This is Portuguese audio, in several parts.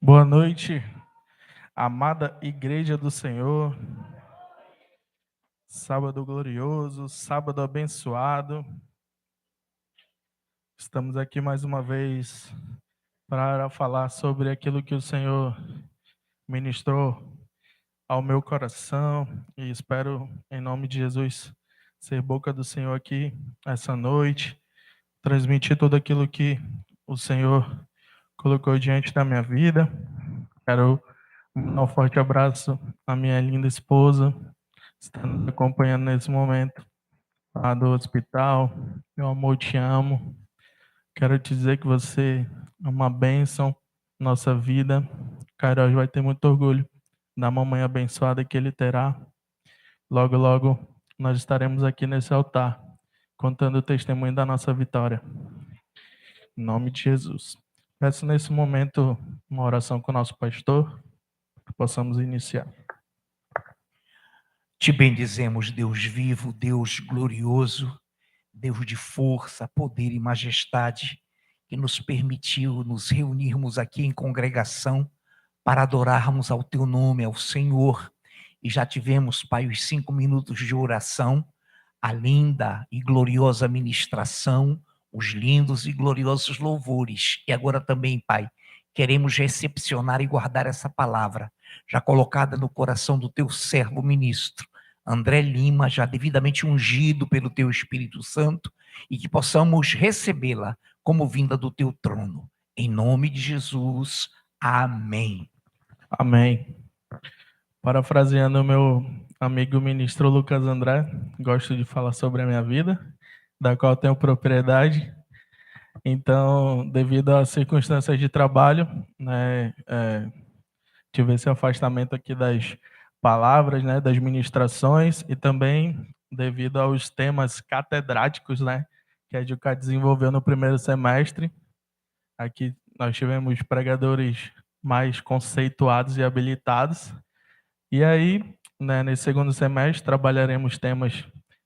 Boa noite, amada Igreja do Senhor. Sábado glorioso, sábado abençoado. Estamos aqui mais uma vez para falar sobre aquilo que o Senhor ministrou ao meu coração e espero, em nome de Jesus, ser boca do Senhor aqui essa noite, transmitir tudo aquilo que o Senhor colocou diante da minha vida. Quero mandar um forte abraço à minha linda esposa, está nos acompanhando nesse momento lá do hospital. Meu amor, te amo. Quero te dizer que você é uma bênção na nossa vida. Kairos vai ter muito orgulho da mamãe abençoada que ele terá. Logo, logo, nós estaremos aqui nesse altar, contando o testemunho da nossa vitória. Em nome de Jesus. Peço nesse momento uma oração com o nosso pastor, que possamos iniciar. Te bendizemos, Deus vivo, Deus glorioso, Deus de força, poder e majestade, que nos permitiu nos reunirmos aqui em congregação para adorarmos ao Teu nome, ao Senhor. E já tivemos, Pai, os 5 minutos de oração, a linda e gloriosa ministração, os lindos e gloriosos louvores. E agora também, Pai, queremos recepcionar e guardar essa palavra, já colocada no coração do Teu servo ministro, André Lima, já devidamente ungido pelo Teu Espírito Santo, e que possamos recebê-la como vinda do Teu trono. Em nome de Jesus, amém. Amém. Parafraseando o meu amigo ministro Lucas André, gosto de falar sobre a minha vida, da qual tenho propriedade. Então, devido às circunstâncias de trabalho, né, tive esse afastamento aqui das palavras, né, das ministrações, e também devido aos temas catedráticos, né, que a Educar desenvolveu no primeiro semestre. Aqui nós tivemos pregadores mais conceituados e habilitados. E aí, né, nesse segundo semestre, trabalharemos temas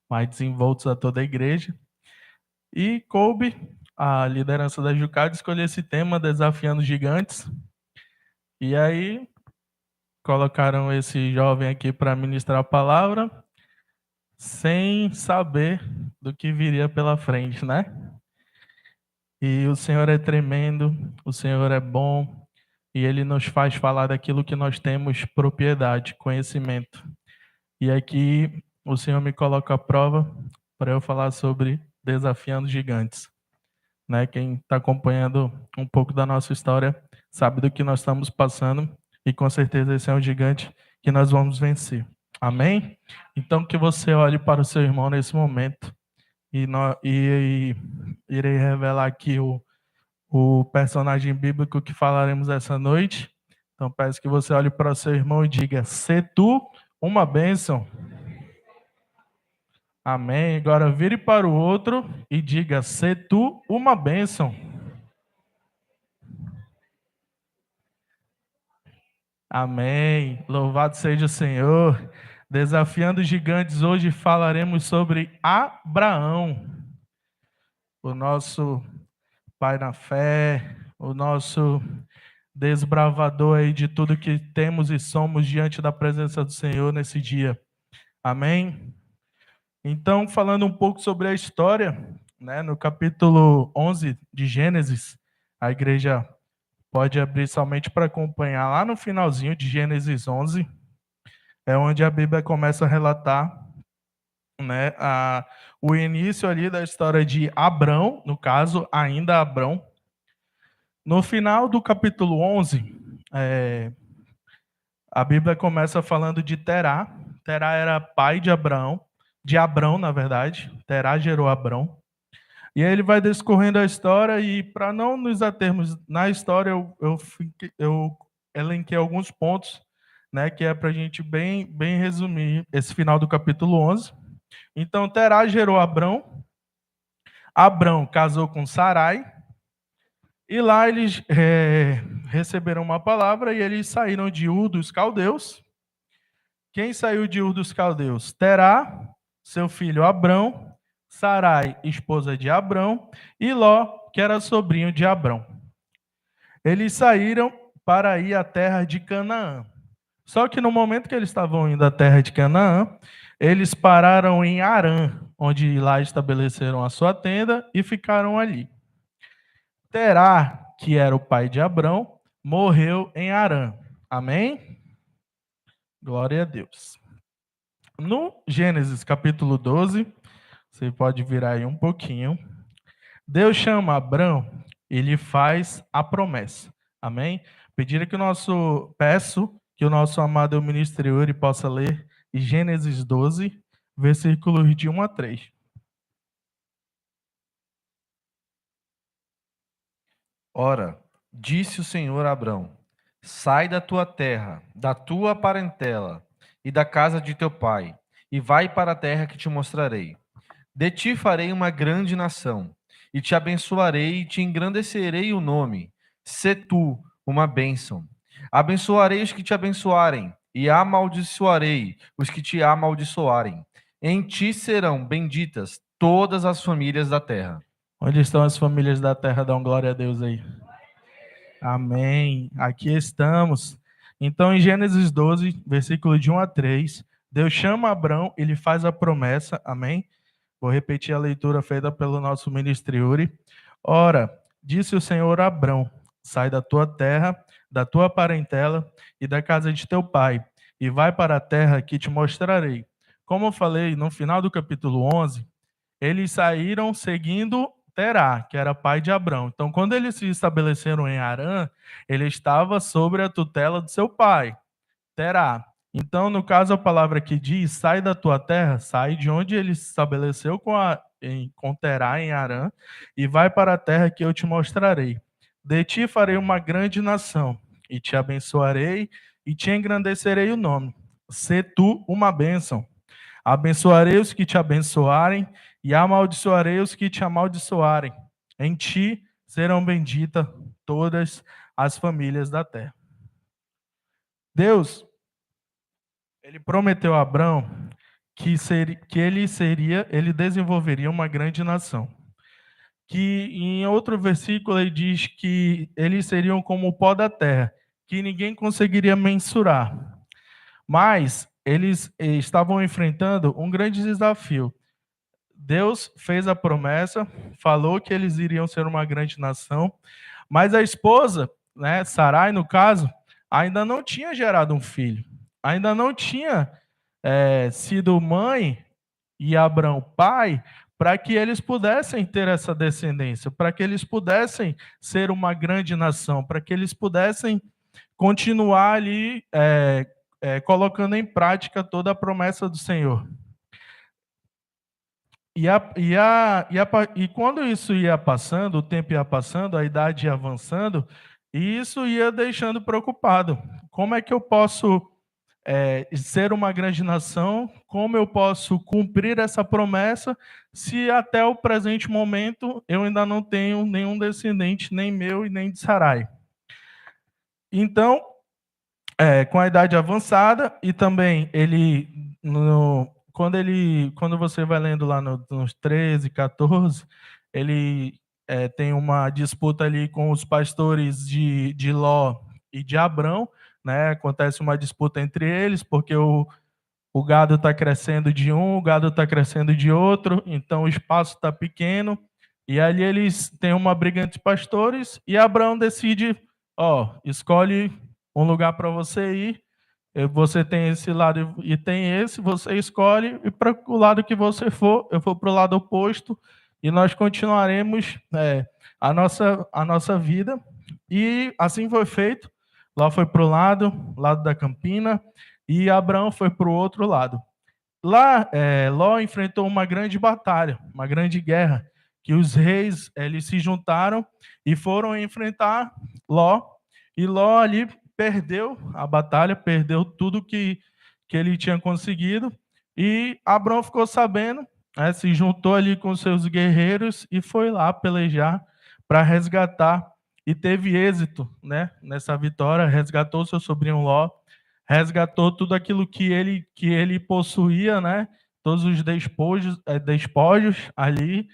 mais desenvoltos a toda a igreja. E coube a liderança da Jucad escolher esse tema, Desafiando Gigantes. E aí, colocaram esse jovem aqui para ministrar a palavra, sem saber do que viria pela frente, né? E o Senhor é tremendo, o Senhor é bom, e Ele nos faz falar daquilo que nós temos propriedade, conhecimento. E aqui o Senhor me coloca à prova para eu falar sobre Desafiando Gigantes. Né? Quem está acompanhando um pouco da nossa história sabe do que nós estamos passando e com certeza esse é um gigante que nós vamos vencer. Amém? Então que você olhe para o seu irmão nesse momento e irei revelar aqui o personagem bíblico que falaremos essa noite. Então peço que você olhe para o seu irmão e diga: "Se tu uma bênção". Amém. Agora vire para o outro e diga: "Se tu uma bênção". Amém. Louvado seja o Senhor. Desafiando gigantes, hoje falaremos sobre Abraão, o nosso pai na fé, o nosso desbravador aí de tudo que temos e somos diante da presença do Senhor nesse dia. Amém? Então, falando um pouco sobre a história, né, no capítulo 11 de Gênesis, a igreja pode abrir somente para acompanhar lá no finalzinho de Gênesis 11, é onde a Bíblia começa a relatar, né, o início ali da história de Abrão, no caso, ainda Abrão. No final do capítulo 11, a Bíblia começa falando de Terá. Terá era pai de Abrão, na verdade. Terá gerou Abrão. E aí ele vai discorrendo a história, e para não nos atermos na história, eu elenquei alguns pontos, né, que é para a gente bem resumir esse final do capítulo 11. Então, Terá gerou Abrão, Abrão casou com Sarai, e lá eles receberam uma palavra e eles saíram de Ur dos Caldeus. Quem saiu de Ur dos Caldeus? Terá, seu filho Abrão, Sarai, esposa de Abrão, e Ló, que era sobrinho de Abrão. Eles saíram para ir à terra de Canaã. Só que no momento que eles estavam indo à terra de Canaã, eles pararam em Harã, onde lá estabeleceram a sua tenda e ficaram ali. Terá, que era o pai de Abrão, morreu em Harã. Amém? Glória a Deus. No Gênesis capítulo 12, você pode virar aí um pouquinho. Deus chama Abrão e lhe faz a promessa. Amém? Peço que o nosso amado ministro Yuri possa ler Gênesis 12, versículos de 1 a 3. Ora, disse o Senhor a Abrão: sai da tua terra, da tua parentela e da casa de teu pai, e vai para a terra que te mostrarei. De ti farei uma grande nação, e te abençoarei e te engrandecerei o nome. Sê tu uma bênção. Abençoarei os que te abençoarem, e amaldiçoarei os que te amaldiçoarem. Em ti serão benditas todas as famílias da terra. Onde estão as famílias da terra? Dão glória a Deus aí. Amém. Aqui estamos. Então, em Gênesis 12, versículo de 1 a 3, Deus chama Abrão e lhe faz a promessa. Amém? Vou repetir a leitura feita pelo nosso ministro Yuri. Ora, disse o Senhor a Abrão: sai da tua terra, da tua parentela e da casa de teu pai, e vai para a terra que te mostrarei. Como eu falei no final do capítulo 11, eles saíram seguindo Terá, que era pai de Abrão. Então, quando eles se estabeleceram em Harã, ele estava sobre a tutela do seu pai, Terá. Então, no caso, a palavra que diz, sai da tua terra, sai de onde ele se estabeleceu com Terá em Harã, e vai para a terra que eu te mostrarei. De ti farei uma grande nação, e te abençoarei, e te engrandecerei o nome. Sê tu uma bênção. Abençoarei os que te abençoarem, e amaldiçoarei os que te amaldiçoarem. Em ti serão benditas todas as famílias da terra. Deus, ele prometeu a Abrão que ele desenvolveria uma grande nação. Que em outro versículo ele diz que eles seriam como o pó da terra, que ninguém conseguiria mensurar. Mas eles estavam enfrentando um grande desafio. Deus fez a promessa, falou que eles iriam ser uma grande nação, mas a esposa, né, Sarai no caso, ainda não tinha gerado um filho, ainda não tinha sido mãe e Abrão pai, para que eles pudessem ter essa descendência, para que eles pudessem ser uma grande nação, para que eles pudessem continuar ali colocando em prática toda a promessa do Senhor. E quando isso ia passando, o tempo ia passando, a idade ia avançando, e isso ia deixando preocupado. Como é que eu posso ser uma grande nação? Como eu posso cumprir essa promessa se até o presente momento eu ainda não tenho nenhum descendente, nem meu e nem de Sarai? Então, com a idade avançada, e também quando você vai lendo lá nos 13, 14, ele tem uma disputa ali com os pastores de Ló e de Abrão, né? Acontece uma disputa entre eles, porque o gado está crescendo de um, o gado está crescendo de outro, então o espaço está pequeno, e ali eles têm uma briga entre pastores, e Abrão decide, escolhe um lugar para você ir, você tem esse lado e tem esse, você escolhe, e para o lado que você for, eu vou para o lado oposto, e nós continuaremos a nossa vida. E assim foi feito. Lá foi para o lado da campina, e Abraão foi para o outro lado. Lá, Ló enfrentou uma grande batalha, uma grande guerra, que os reis eles se juntaram e foram enfrentar Ló, e Ló ali perdeu a batalha, perdeu tudo que ele tinha conseguido, e Abrão ficou sabendo, se juntou ali com seus guerreiros e foi lá pelejar para resgatar, e teve êxito, né, nessa vitória, resgatou seu sobrinho Ló, resgatou tudo aquilo que ele possuía, né, todos os despojos ali,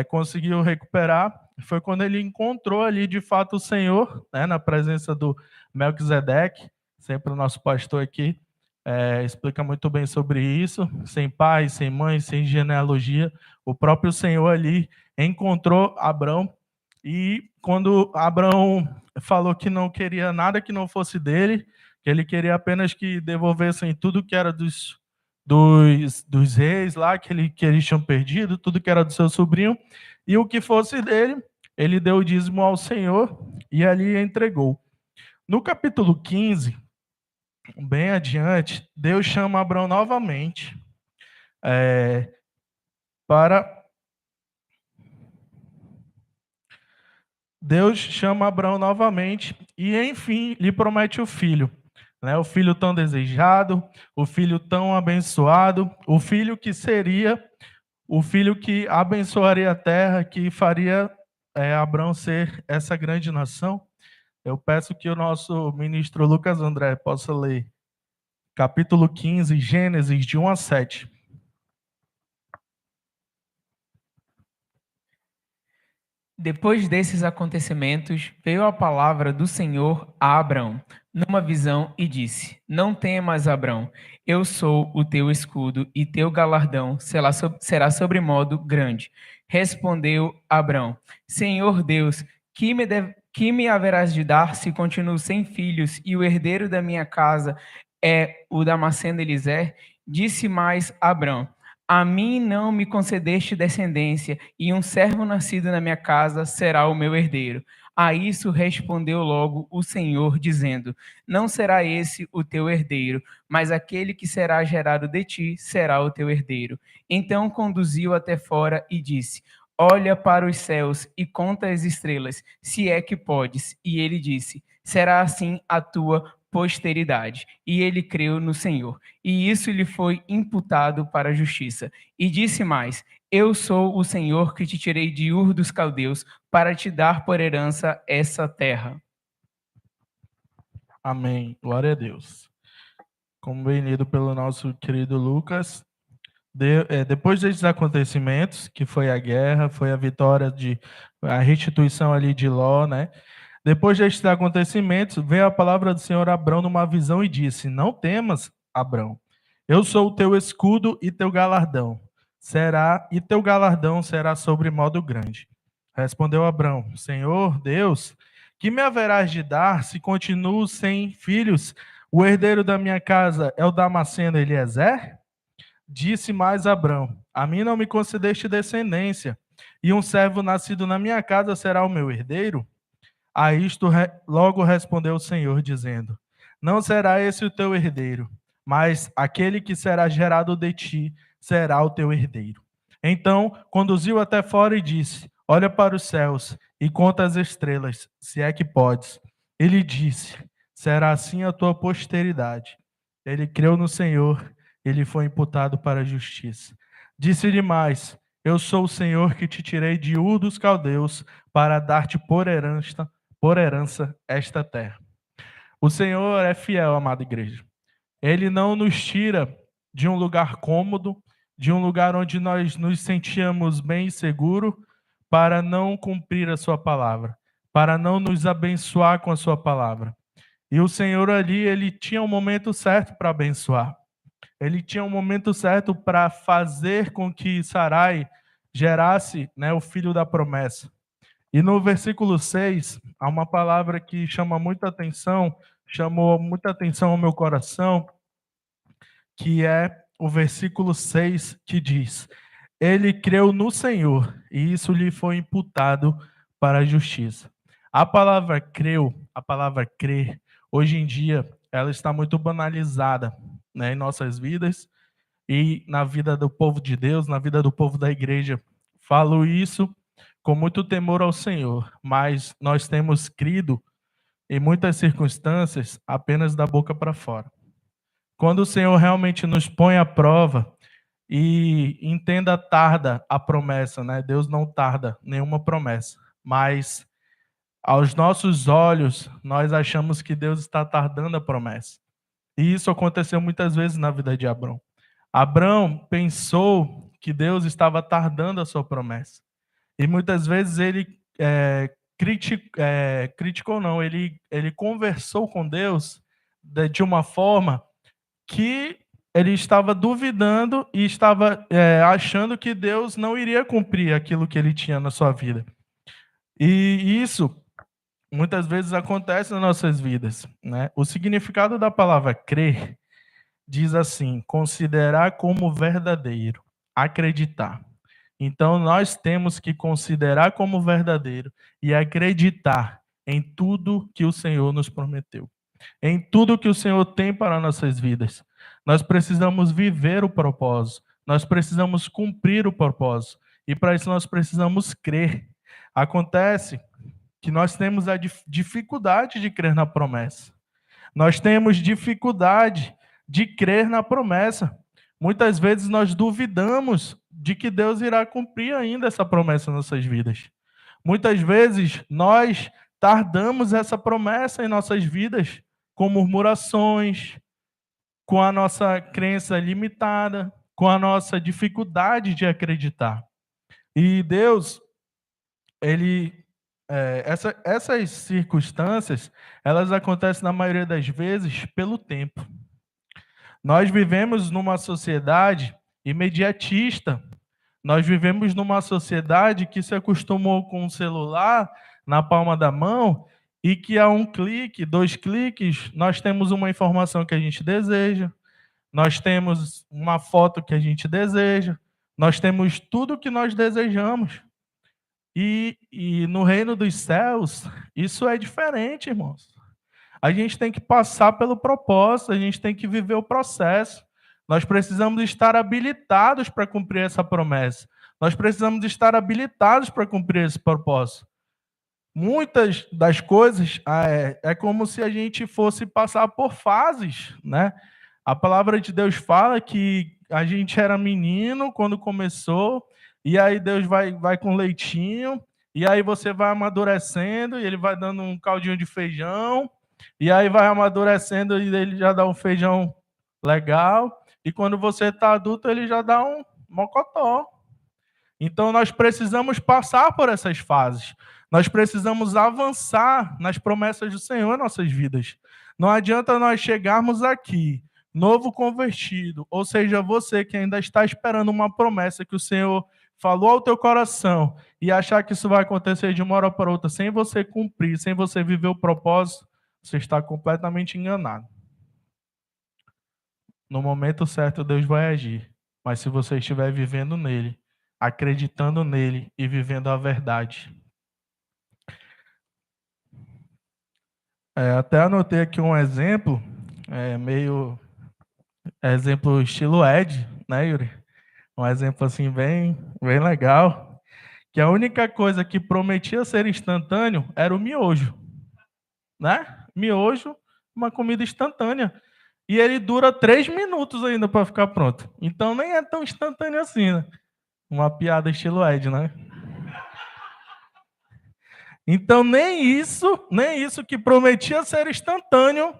conseguiu recuperar, foi quando ele encontrou ali de fato o Senhor, né, na presença do Melquisedeque, sempre o nosso pastor aqui explica muito bem sobre isso, sem pai, sem mãe, sem genealogia, o próprio Senhor ali encontrou Abrão, e quando Abrão falou que não queria nada que não fosse dele, que ele queria apenas que devolvessem tudo que era dos reis lá, que eles tinham perdido, tudo que era do seu sobrinho, e o que fosse dele, ele deu o dízimo ao Senhor e ali entregou. No capítulo 15, bem adiante, Deus chama Abrão novamente Deus chama Abrão novamente e, enfim, lhe promete o filho. Né? O filho tão desejado, o filho tão abençoado, o filho que seria o filho que abençoaria a terra, que faria Abrão ser essa grande nação. Eu peço que o nosso ministro Lucas André possa ler capítulo 15, Gênesis, de 1 a 7. Depois desses acontecimentos, veio a palavra do Senhor a Abrão, numa visão, e disse: Não temas, Abrão, eu sou o teu escudo, e teu galardão será sobremodo grande. Respondeu Abrão: Senhor Deus, que me haverás de dar se continuo sem filhos, e o herdeiro da minha casa é o Damasceno Eliezer? Disse mais Abrão: A mim não me concedeste descendência, e um servo nascido na minha casa será o meu herdeiro. A isso respondeu logo o Senhor, dizendo: Não será esse o teu herdeiro, mas aquele que será gerado de ti será o teu herdeiro. Então conduziu até fora e disse: Olha para os céus e conta as estrelas, se é que podes. E ele disse: Será assim a tua posteridade. E ele creu no Senhor, e isso lhe foi imputado para a justiça. E disse mais: Eu sou o Senhor que te tirei de Ur dos Caldeus para te dar por herança essa terra. Amém. Glória a Deus. Como bem lido pelo nosso querido Lucas, depois desses acontecimentos, que foi a guerra, foi a vitória, a restituição ali de Ló, né? Depois destes acontecimentos, veio a palavra do Senhor a Abrão numa visão e disse: Não temas, Abrão, eu sou o teu escudo e teu galardão será sobre modo grande. Respondeu Abrão: Senhor Deus, que me haverás de dar se continuo sem filhos? O herdeiro da minha casa é o Damasceno Eliezer? Disse mais Abrão: A mim não me concedeste descendência, e um servo nascido na minha casa será o meu herdeiro? A isto logo respondeu o Senhor, dizendo: Não será esse o teu herdeiro, mas aquele que será gerado de ti será o teu herdeiro. Então conduziu até fora e disse: Olha para os céus e conta as estrelas, se é que podes. Ele disse: Será assim a tua posteridade. Ele creu no Senhor, ele foi imputado para a justiça. Disse-lhe mais: Eu sou o Senhor que te tirei de Ur dos Caldeus para dar-te por herança esta terra. O Senhor é fiel, amada igreja. Ele não nos tira de um lugar cômodo, de um lugar onde nós nos sentíamos bem e seguro, para não cumprir a sua palavra, para não nos abençoar com a sua palavra. E o Senhor ali, ele tinha um momento certo para abençoar. Ele tinha um momento certo para fazer com que Sarai gerasse, né, o filho da promessa. E no versículo 6, há uma palavra que chamou muita atenção ao meu coração, que é o versículo 6, que diz: Ele creu no Senhor, e isso lhe foi imputado para a justiça. A palavra creu, a palavra crer, hoje em dia, ela está muito banalizada, né, em nossas vidas e na vida do povo de Deus, na vida do povo da igreja. Falo isso com muito temor ao Senhor, mas nós temos crido em muitas circunstâncias apenas da boca para fora. Quando o Senhor realmente nos põe à prova, e entenda, tarda a promessa, né? Deus não tarda nenhuma promessa, mas aos nossos olhos nós achamos que Deus está tardando a promessa. E isso aconteceu muitas vezes na vida de Abrão. Abrão pensou que Deus estava tardando a sua promessa. E muitas vezes ele criticou não, ele conversou com Deus de uma forma que ele estava duvidando e estava achando que Deus não iria cumprir aquilo que ele tinha na sua vida. E isso muitas vezes acontece nas nossas vidas, né? O significado da palavra crer diz assim: considerar como verdadeiro, acreditar. Então nós temos que considerar como verdadeiro e acreditar em tudo que o Senhor nos prometeu, em tudo que o Senhor tem para nossas vidas. Nós precisamos viver o propósito, nós precisamos cumprir o propósito, e para isso nós precisamos crer. Acontece que nós temos a dificuldade de crer na promessa. Nós temos dificuldade de crer na promessa. Muitas vezes nós duvidamos de que Deus irá cumprir ainda essa promessa em nossas vidas. Muitas vezes nós tardamos essa promessa em nossas vidas com murmurações, com a nossa crença limitada, com a nossa dificuldade de acreditar. E Deus, essas circunstâncias, elas acontecem na maioria das vezes pelo tempo. Nós vivemos numa sociedade imediatista. Nós vivemos numa sociedade que se acostumou com o celular na palma da mão e que a um clique, 2 cliques, nós temos uma informação que a gente deseja, nós temos uma foto que a gente deseja, nós temos tudo o que nós desejamos. E no reino dos céus, isso é diferente, irmãos. A gente tem que passar pelo propósito, a gente tem que viver o processo. Nós precisamos estar habilitados para cumprir essa promessa. Nós precisamos estar habilitados para cumprir esse propósito. Muitas das coisas é como se a gente fosse passar por fases, né? A palavra de Deus fala que a gente era menino quando começou, e aí Deus vai com leitinho, e aí você vai amadurecendo, e ele vai dando um caldinho de feijão, e aí vai amadurecendo e ele já dá um feijão legal, e quando você está adulto ele já dá um mocotó. Então nós precisamos passar por essas fases. Nós precisamos avançar nas promessas do Senhor em nossas vidas. Não adianta nós chegarmos aqui, novo convertido, ou seja, você que ainda está esperando uma promessa que o Senhor falou ao teu coração e achar que isso vai acontecer de uma hora para outra sem você cumprir, sem você viver o propósito, você está completamente enganado. No momento certo, Deus vai agir. Mas se você estiver vivendo nele, acreditando nele e vivendo a verdade. Até anotei aqui um exemplo, exemplo estilo Ed, né, Yuri? Um exemplo assim bem legal. Que a única coisa que prometia ser instantâneo era o miojo, né? Miojo, uma comida instantânea. E ele dura 3 minutos ainda para ficar pronto. Então nem é tão instantâneo assim, né? Uma piada estilo Ed, né? Então nem isso que prometia ser instantâneo,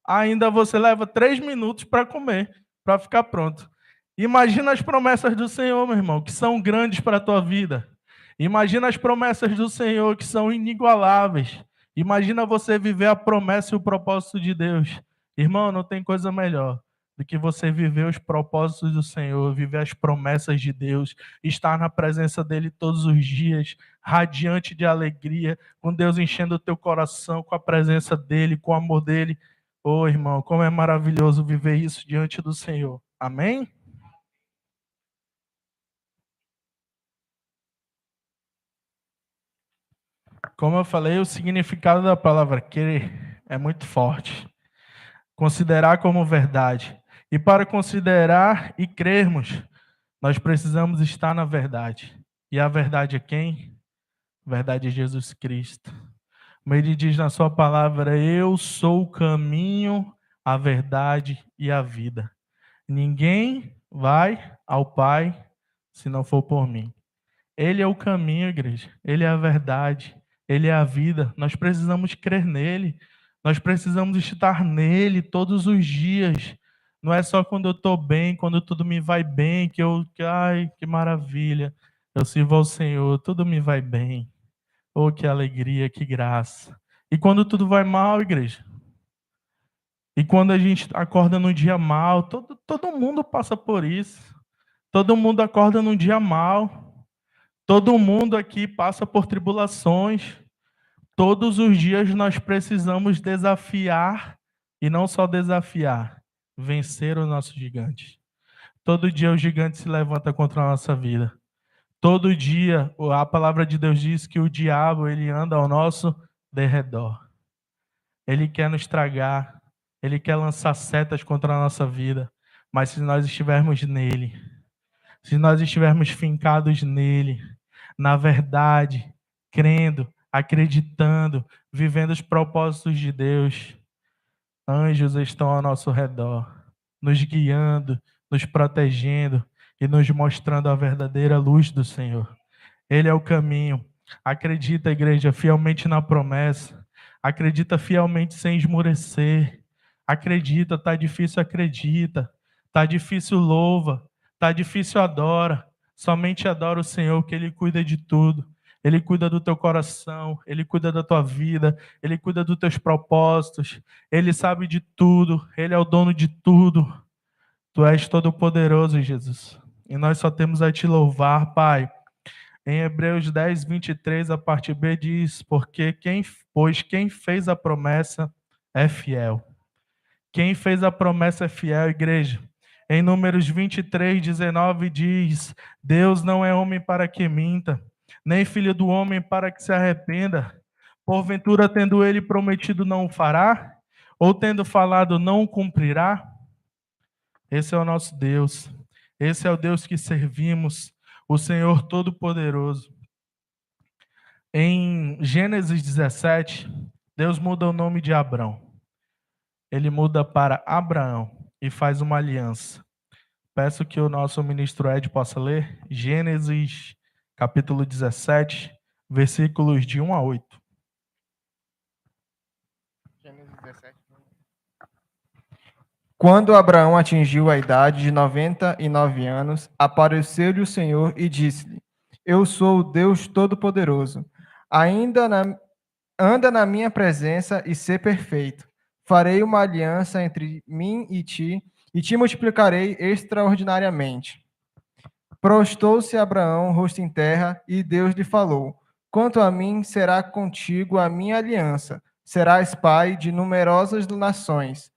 ainda você leva 3 minutos para comer, para ficar pronto. Imagina as promessas do Senhor, meu irmão, que são grandes para a tua vida. Imagina as promessas do Senhor que são inigualáveis. Imagina você viver a promessa e o propósito de Deus. Irmão, não tem coisa melhor do que você viver os propósitos do Senhor, viver as promessas de Deus, estar na presença dele todos os dias, radiante de alegria, com Deus enchendo o teu coração, com a presença dele, com o amor dele. Ô, irmão, como é maravilhoso viver isso diante do Senhor. Amém? Como eu falei, o significado da palavra crer é muito forte. Considerar como verdade. E para considerar e crermos, nós precisamos estar na verdade. E a verdade é quem? A verdade é Jesus Cristo. Como ele diz na sua palavra, eu sou o caminho, a verdade e a vida. Ninguém vai ao Pai se não for por mim. Ele é o caminho, igreja. Ele é a verdade. Ele é a vida. Nós precisamos crer nele. Nós precisamos estar nele todos os dias. Não é só quando eu estou bem, quando tudo me vai bem, ai, que maravilha. Eu sirvo ao Senhor, tudo me vai bem. Oh, que alegria, que graça. E quando tudo vai mal, igreja? E quando a gente acorda num dia mal, todo mundo passa por isso. Todo mundo acorda num dia mal. Todo mundo aqui passa por tribulações. Todos os dias nós precisamos desafiar, e não só desafiar, vencer o nosso gigante. Todo dia o gigante se levanta contra a nossa vida. Todo dia a palavra de Deus diz que o diabo ele anda ao nosso derredor. Ele quer nos tragar, ele quer lançar setas contra a nossa vida. Mas se nós estivermos nele, se nós estivermos fincados nele, na verdade, crendo, acreditando, vivendo os propósitos de Deus, anjos estão ao nosso redor, nos guiando, nos protegendo e nos mostrando a verdadeira luz do Senhor. Ele é o caminho. Acredita, igreja, fielmente na promessa. Acredita fielmente sem esmorecer. Acredita, tá difícil, acredita. Tá difícil, louva. Tá difícil, adora. Somente adora o Senhor, que Ele cuida de tudo. Ele cuida do teu coração, Ele cuida da tua vida, Ele cuida dos teus propósitos, Ele sabe de tudo, Ele é o dono de tudo. Tu és todo-poderoso, Jesus. E nós só temos a te louvar, Pai. Em Hebreus 10, 23, a parte B diz, pois quem fez a promessa é fiel. Quem fez a promessa é fiel, igreja. Em Números 23, 19 diz, Deus não é homem para que minta, nem filho do homem para que se arrependa. Porventura, tendo ele prometido, não o fará? Ou tendo falado, não o cumprirá? Esse é o nosso Deus. Esse é o Deus que servimos, o Senhor Todo-Poderoso. Em Gênesis 17, Deus muda o nome de Abrão. Ele muda para Abraão e faz uma aliança. Peço que o nosso ministro Ed possa ler Gênesis capítulo 17, versículos de 1 a 8. Gênesis 17. Quando Abraão atingiu a idade de 99 anos, apareceu-lhe o Senhor e disse-lhe: Eu sou o Deus Todo-Poderoso. Anda na minha presença e sê perfeito. Farei uma aliança entre mim e te multiplicarei extraordinariamente. Prostou-se Abraão, rosto em terra, e Deus lhe falou: Quanto a mim, será contigo a minha aliança. Serás pai de numerosas nações.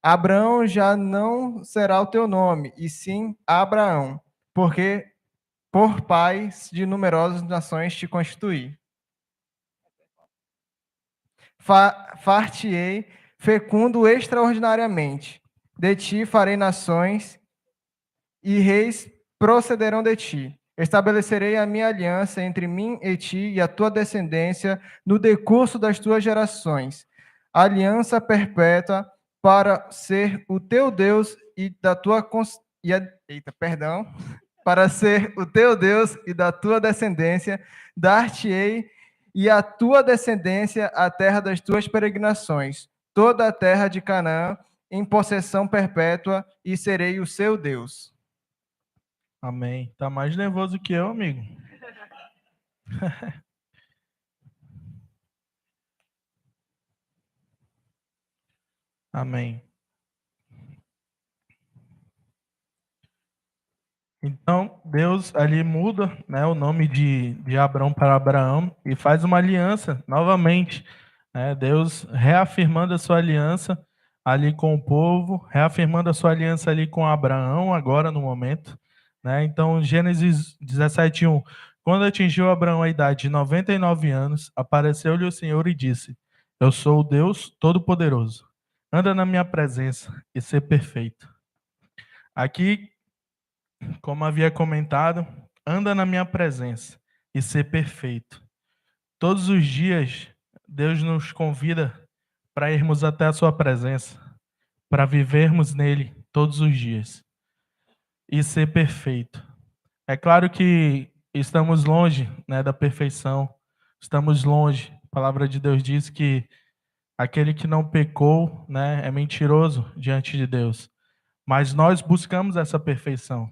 Abraão já não será o teu nome, e sim Abraão, porque por pai de numerosas nações te constituí. Far-te-ei fecundo extraordinariamente. De ti farei nações, e reis procederão de ti. Estabelecerei a minha aliança entre mim e ti e a tua descendência no decurso das tuas gerações. Aliança perpétua para ser o teu Deus e da tua para ser o teu Deus e da tua descendência, dar-te-ei e a tua descendência a terra das tuas peregrinações, toda a terra de Canaã, em possessão perpétua, e serei o seu Deus. Amém. Tá mais nervoso que eu, amigo. Amém. Então, Deus ali muda, né, o nome de Abrão para Abraão e faz uma aliança novamente. Deus reafirmando a sua aliança ali com o povo, reafirmando a sua aliança ali com Abraão, agora no momento. Então, Gênesis 17:1. Quando atingiu Abraão a idade de 99 anos, apareceu-lhe o Senhor e disse: Eu sou o Deus Todo-Poderoso. Anda na minha presença e ser perfeito. Aqui, como havia comentado, anda na minha presença e ser perfeito. Todos os dias, Deus nos convida para irmos até a sua presença, para vivermos nele todos os dias e ser perfeito. É claro que estamos longe, da perfeição, estamos longe. A palavra de Deus diz que aquele que não pecou, é mentiroso diante de Deus. Mas nós buscamos essa perfeição.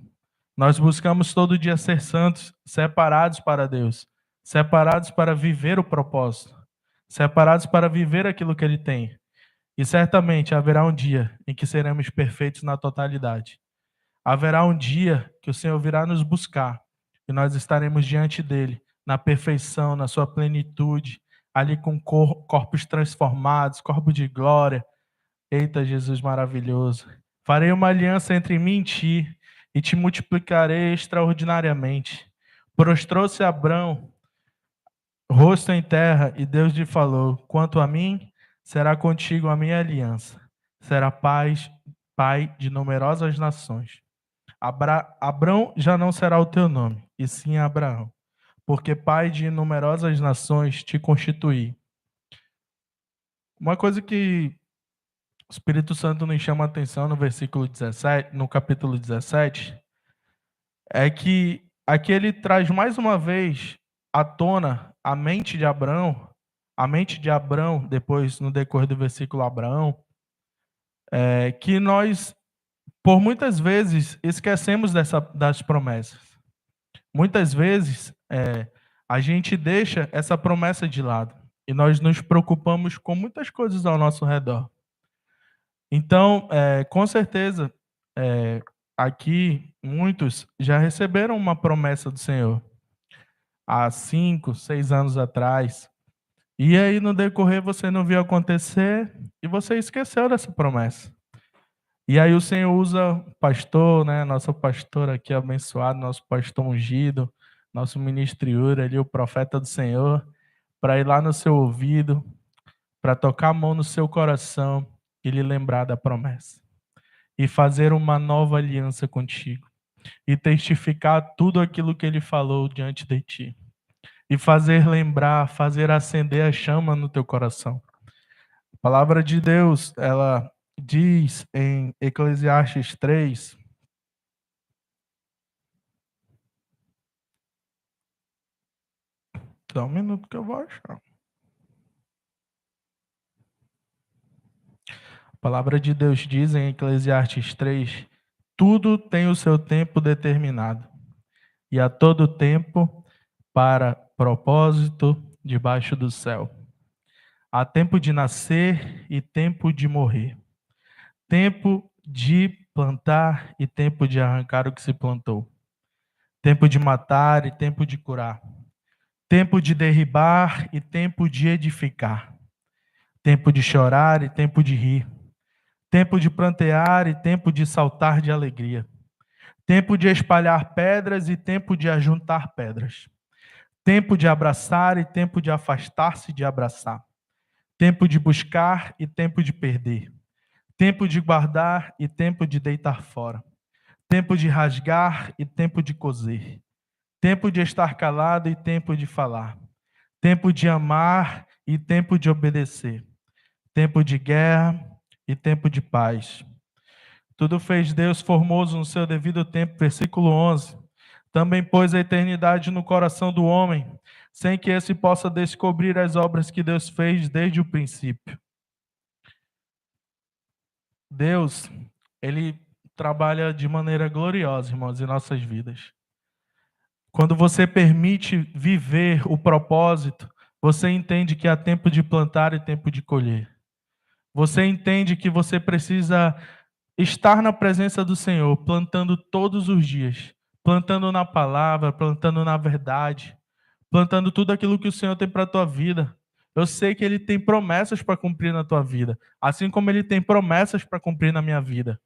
Nós buscamos todo dia ser santos, separados para Deus. separados para viver o propósito, separados para viver aquilo que Ele tem. E certamente haverá um dia em que seremos perfeitos na totalidade. Haverá um dia que o Senhor virá nos buscar e nós estaremos diante dele, na perfeição, na sua plenitude, ali com corpos transformados, corpo de glória. Eita, Jesus maravilhoso! Farei uma aliança entre mim e ti, e te multiplicarei extraordinariamente. Prostrou-se Abrão, rosto em terra, e Deus lhe falou: quanto a mim, será contigo a minha aliança. Será pai de numerosas nações. Abrão já não será o teu nome, e sim Abraão, porque pai de numerosas nações te constituí. Uma coisa que o Espírito Santo nos chama a atenção no versículo 17, no capítulo 17, é que aqui ele traz mais uma vez à tona a mente de Abrão, depois no decorrer do versículo Abraão, que nós, por muitas vezes, esquecemos das promessas. Muitas vezes, a gente deixa essa promessa de lado e nós nos preocupamos com muitas coisas ao nosso redor. Então, com certeza, aqui muitos já receberam uma promessa do Senhor há 5, 6 anos atrás. E aí, no decorrer, você não viu acontecer e você esqueceu dessa promessa. E aí o Senhor usa o pastor, né, nosso pastor aqui abençoado, nosso pastor ungido, nosso ministro Yuri ali, o profeta do Senhor, para ir lá no seu ouvido, para tocar a mão no seu coração e lhe lembrar da promessa. E fazer uma nova aliança contigo. E testificar tudo aquilo que ele falou diante de ti. E fazer lembrar, fazer acender a chama no teu coração. A palavra de Deus, ela diz em Eclesiastes 3, dá um minuto que eu vou achar. A palavra de Deus diz em Eclesiastes 3, tudo tem o seu tempo determinado, e a todo tempo para propósito debaixo do céu. Há tempo de nascer e tempo de morrer. Tempo de plantar e tempo de arrancar o que se plantou. Tempo de matar e tempo de curar. Tempo de derribar e tempo de edificar. Tempo de chorar e tempo de rir. Tempo de plantear e tempo de saltar de alegria. Tempo de espalhar pedras e tempo de ajuntar pedras. Tempo de abraçar e tempo de afastar-se de abraçar. Tempo de buscar e tempo de perder. Tempo de guardar e tempo de deitar fora. Tempo de rasgar e tempo de coser. Tempo de estar calado e tempo de falar. Tempo de amar e tempo de obedecer. Tempo de guerra e tempo de paz. Tudo fez Deus formoso no seu devido tempo. Versículo 11. Também pôs a eternidade no coração do homem, sem que esse possa descobrir as obras que Deus fez desde o princípio. Deus, ele trabalha de maneira gloriosa, irmãos, em nossas vidas. Quando você permite viver o propósito, você entende que há tempo de plantar e tempo de colher. Você entende que você precisa estar na presença do Senhor, plantando todos os dias, plantando na palavra, plantando na verdade, plantando tudo aquilo que o Senhor tem para a tua vida. Eu sei que Ele tem promessas para cumprir na tua vida, assim como Ele tem promessas para cumprir na minha vida.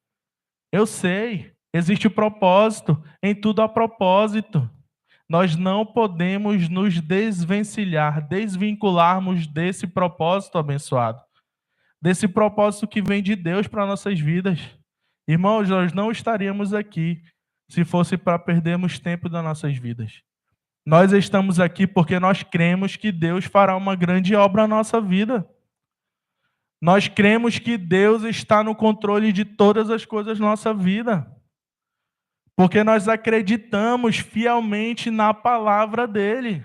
Eu sei, existe propósito, em tudo há propósito. Nós não podemos nos desvincularmos desse propósito abençoado, desse propósito que vem de Deus para nossas vidas. Irmãos, nós não estaríamos aqui se fosse para perdermos tempo das nossas vidas. Nós estamos aqui porque nós cremos que Deus fará uma grande obra na nossa vida. Nós cremos que Deus está no controle de todas as coisas da nossa vida. Porque nós acreditamos fielmente na palavra dele.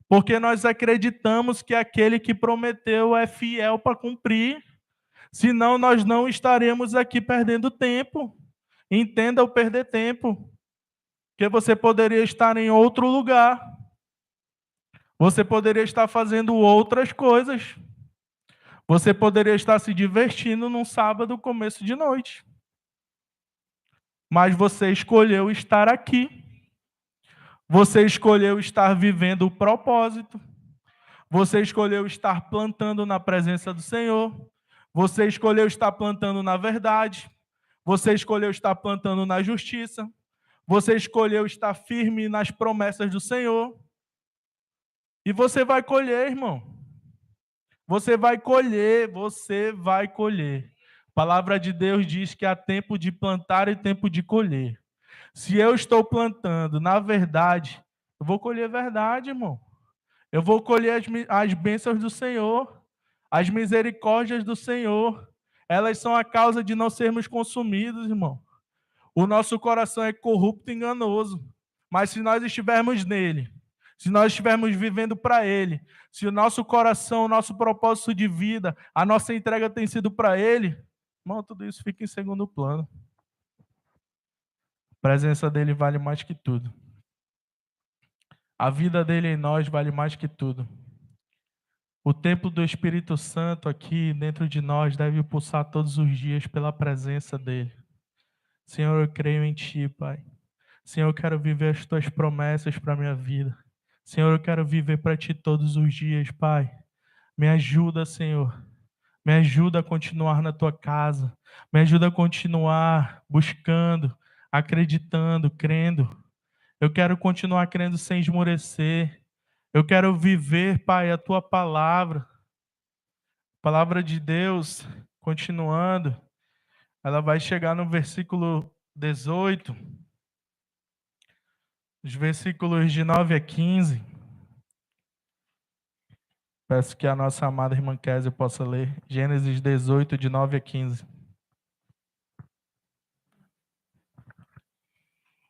Porque nós acreditamos que aquele que prometeu é fiel para cumprir. Senão nós não estaremos aqui perdendo tempo. Entenda o perder tempo. Porque você poderia estar em outro lugar. Você poderia estar fazendo outras coisas. Você poderia estar se divertindo num sábado, começo de noite. Mas você escolheu estar aqui. Você escolheu estar vivendo o propósito. Você escolheu estar plantando na presença do Senhor. Você escolheu estar plantando na verdade. Você escolheu estar plantando na justiça. Você escolheu estar firme nas promessas do Senhor. E você vai colher, irmão. Você vai colher, você vai colher. A palavra de Deus diz que há tempo de plantar e tempo de colher. Se eu estou plantando, na verdade, eu vou colher verdade, irmão. Eu vou colher as bênçãos do Senhor, as misericórdias do Senhor. Elas são a causa de não sermos consumidos, irmão. O nosso coração é corrupto e enganoso. Mas se nós estivermos nele, se nós estivermos vivendo para ele, se o nosso coração, o nosso propósito de vida, a nossa entrega tem sido para ele, irmão, tudo isso fica em segundo plano. A presença dele vale mais que tudo. A vida dele em nós vale mais que tudo. O templo do Espírito Santo aqui dentro de nós deve pulsar todos os dias pela presença dele. Senhor, eu creio em ti, Pai. Senhor, eu quero viver as tuas promessas para a minha vida. Senhor, eu quero viver para ti todos os dias, Pai. Me ajuda, Senhor. Me ajuda a continuar na tua casa. Me ajuda a continuar buscando, acreditando, crendo. Eu quero continuar crendo sem esmorecer. Eu quero viver, Pai, a tua palavra. A palavra de Deus, continuando, ela vai chegar no versículo 18. Os versículos de 9 a 15. Peço que a nossa amada irmã Kézia possa ler. Gênesis 18, de 9 a 15.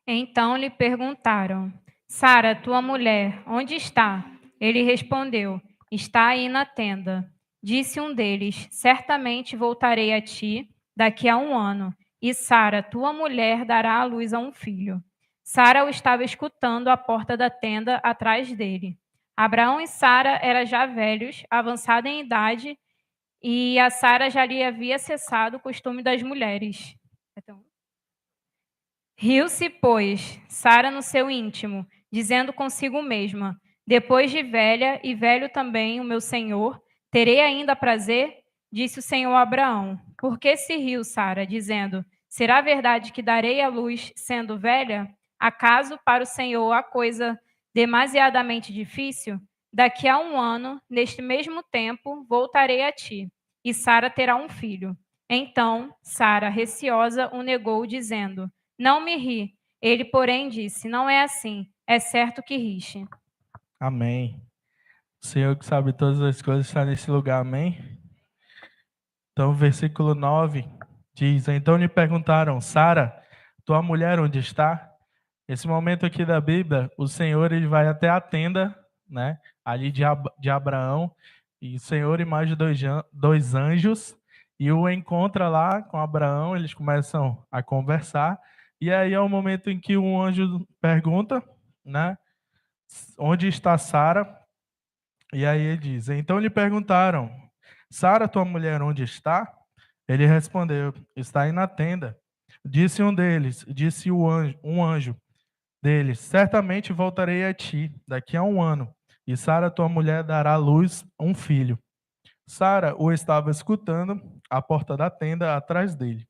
Então lhe perguntaram: Sara, tua mulher, onde está? Ele respondeu: Está aí na tenda. Disse um deles: Certamente voltarei a ti daqui a 1 ano, e Sara, tua mulher, dará à luz a um filho. Sara o estava escutando à porta da tenda atrás dele. Abraão e Sara eram já velhos, avançados em idade, e a Sara já lhe havia cessado o costume das mulheres. Riu-se, pois, Sara no seu íntimo, dizendo consigo mesma: Depois de velha e velho também o meu senhor, terei ainda prazer? Disse o Senhor a Abraão. Por que se riu Sara, dizendo: Será verdade que darei à luz sendo velha? Acaso para o Senhor há coisa demasiadamente difícil? Daqui a 1 ano, neste mesmo tempo, voltarei a ti, e Sara terá um filho. Então, Sara, receosa, o negou, dizendo: Não me ri. Ele, porém, disse: Não é assim. É certo que riste. Amém. O Senhor que sabe todas as coisas está nesse lugar, amém? Então, versículo 9 diz: Então lhe perguntaram: Sara, tua mulher onde está? Esse momento aqui da Bíblia, o Senhor ele vai até a tenda, né, ali de Abraão, e o Senhor e mais de dois anjos, e o encontra lá com Abraão, eles começam a conversar, e aí é o momento em que um anjo pergunta, né, onde está Sara? E aí ele diz: Então lhe perguntaram: Sara, tua mulher, onde está? Ele respondeu: Está aí na tenda. Disse um deles, disse um anjo deles: Certamente voltarei a ti daqui a 1 ano, e Sara, tua mulher, dará à luz um filho. Sara o estava escutando à porta da tenda atrás dele.